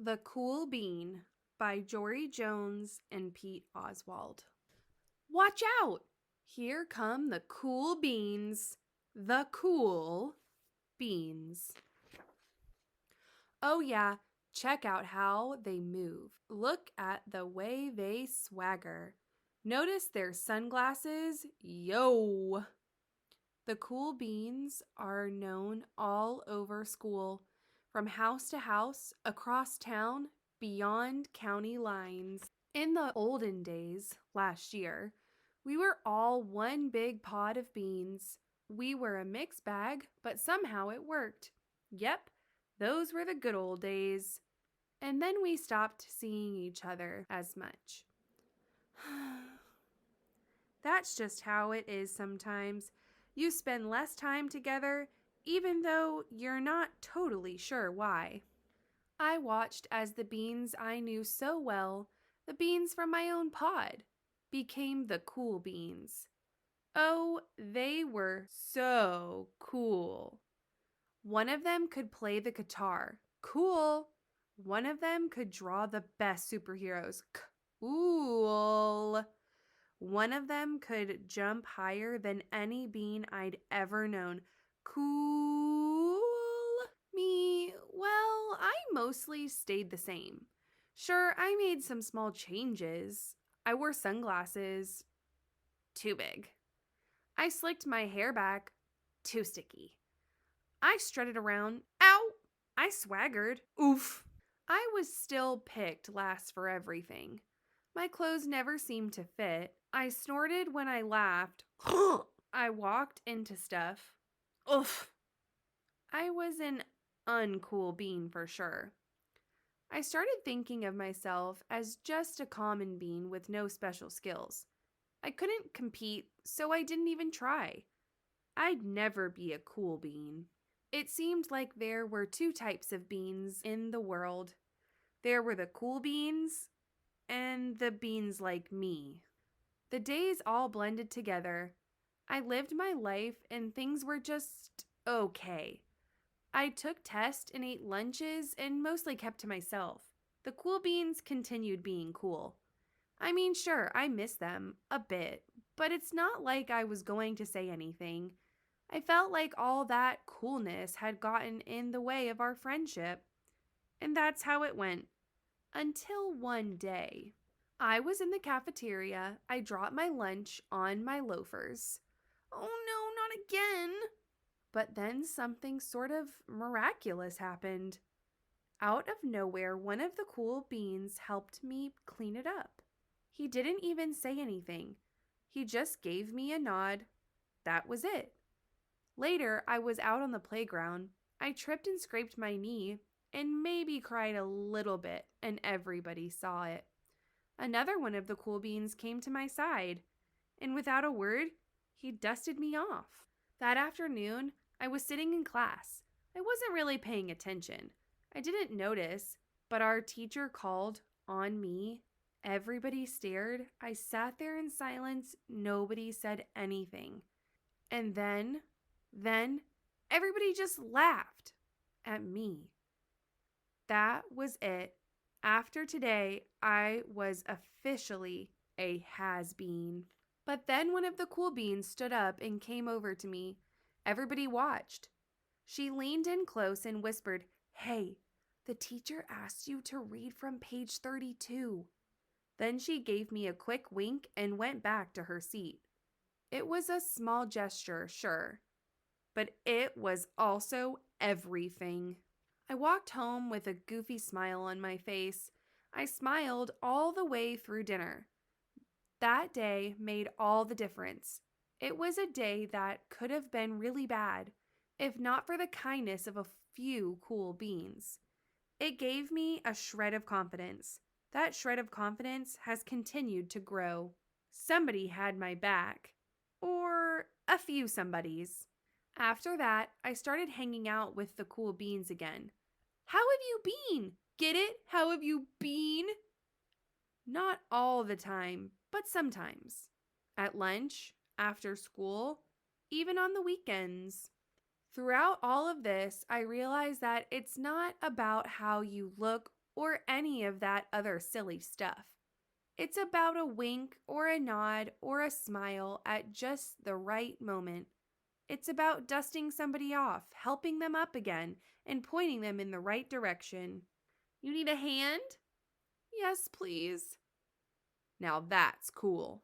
The Cool Bean by Jory Jones and Pete Oswald. Watch out! Here come the cool beans. The cool beans. Oh yeah, check out how they move. Look at the way they swagger. Notice their sunglasses. Yo! The cool beans are known all over school, from house to house, across town, beyond county lines. In the olden days, last year, we were all one big pot of beans. We were a mixed bag, but somehow it worked. Yep, those were the good old days. And then we stopped seeing each other as much. That's just how it is sometimes. You spend less time together, even though you're not totally sure why. I watched as the beans I knew so well, the beans from my own pod, became the cool beans. Oh, they were so cool. One of them could play the guitar. Cool. One of them could draw the best superheroes. Cool. One of them could jump higher than any bean I'd ever known. Cool. Me, well, I mostly stayed the same. Sure, I made some small changes. I wore sunglasses. Too big. I slicked my hair back. Too sticky. I strutted around. Ow! I swaggered. Oof. I was still picked last for everything. My clothes never seemed to fit. I snorted when I laughed. I walked into stuff. Oof. I was an uncool bean for sure. I started thinking of myself as just a common bean with no special skills. I couldn't compete, so I didn't even try. I'd never be a cool bean. It seemed like there were two types of beans in the world. There were the cool beans and the beans like me. The days all blended together. I lived my life and things were just okay. I took tests and ate lunches and mostly kept to myself. The cool beans continued being cool. I mean, sure, I miss them a bit, but it's not like I was going to say anything. I felt like all that coolness had gotten in the way of our friendship. And that's how it went. Until one day. I was in the cafeteria. I dropped my lunch on my loafers. Oh no, not again! But then something sort of miraculous happened. Out of nowhere, one of the cool beans helped me clean it up. He didn't even say anything. He just gave me a nod. That was it. Later, I was out on the playground. I tripped and scraped my knee and maybe cried a little bit, and everybody saw it. Another one of the cool beans came to my side, and without a word, he dusted me off. That afternoon, I was sitting in class. I wasn't really paying attention. I didn't notice, but our teacher called on me. Everybody stared. I sat there in silence. Nobody said anything. And then everybody just laughed at me. That was it. After today, I was officially a has-been. But then one of the cool beans stood up and came over to me. Everybody watched. She leaned in close and whispered, "Hey, the teacher asked you to read from page 32. Then she gave me a quick wink and went back to her seat. It was a small gesture, sure, but it was also everything. I walked home with a goofy smile on my face. I smiled all the way through dinner. That day made all the difference. It was a day that could have been really bad, if not for the kindness of a few cool beans. It gave me a shred of confidence. That shred of confidence has continued to grow. Somebody had my back. Or a few somebodies. After that, I started hanging out with the cool beans again. How have you been? Get it? How have you been? Not all the time, but sometimes. At lunch, after school, even on the weekends. Throughout all of this, I realized that it's not about how you look or any of that other silly stuff. It's about a wink or a nod or a smile at just the right moment. It's about dusting somebody off, helping them up again, and pointing them in the right direction. You need a hand? Yes, please. Now that's cool.